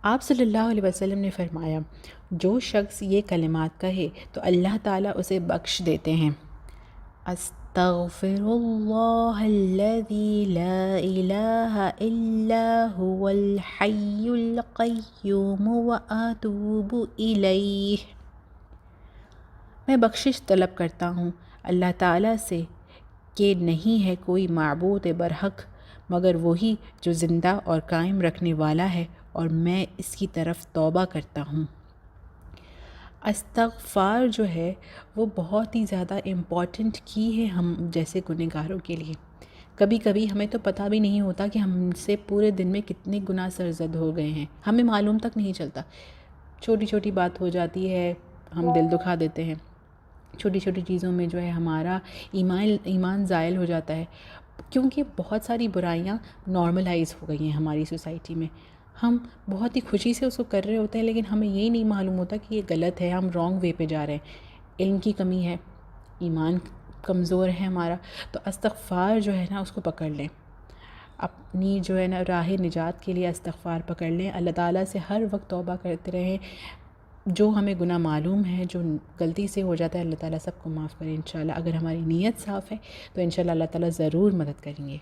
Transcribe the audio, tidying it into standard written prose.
آپ صلی اللہ علیہ وسلم نے فرمایا، جو شخص یہ کلمات کہے تو اللہ تعالیٰ اسے بخش دیتے ہیں۔ استغفر اللہ الذی لا الہ الا هو الحی القیوم واتوب الیہ۔ میں بخشش طلب کرتا ہوں اللہ تعالیٰ سے کہ نہیں ہے کوئی معبود برحق مگر وہی جو زندہ اور قائم رکھنے والا ہے، اور میں اس کی طرف توبہ کرتا ہوں۔ استغفار جو ہے وہ بہت ہی زیادہ امپورٹنٹ کی ہے ہم جیسے گنہگاروں کے لیے۔ کبھی کبھی ہمیں تو پتہ بھی نہیں ہوتا کہ ہم سے پورے دن میں کتنے گناہ سرزد ہو گئے ہیں، ہمیں معلوم تک نہیں چلتا۔ چھوٹی چھوٹی بات ہو جاتی ہے، ہم دل دکھا دیتے ہیں، چھوٹی چھوٹی چیزوں میں جو ہے ہمارا ایمان زائل ہو جاتا ہے، کیونکہ بہت ساری برائیاں نارملائز ہو گئی ہیں ہماری سوسائٹی میں۔ ہم بہت ہی خوشی سے اس کو کر رہے ہوتے ہیں، لیکن ہمیں یہ نہیں معلوم ہوتا کہ یہ غلط ہے، ہم رانگ وے پہ جا رہے ہیں۔ علم کی کمی ہے، ایمان کمزور ہے ہمارا، تو استغفار جو ہے نا اس کو پکڑ لیں، اپنی جو ہے نا راہ نجات کے لیے استغفار پکڑ لیں، اللہ تعالیٰ سے ہر وقت توبہ کرتے رہیں۔ جو ہمیں گناہ معلوم ہے، جو غلطی سے ہو جاتا ہے، اللہ تعالیٰ سب کو معاف کرے انشاءاللہ۔ اگر ہماری نیت صاف ہے تو انشاءاللہ اللہ تعالیٰ ضرور مدد کریں گے۔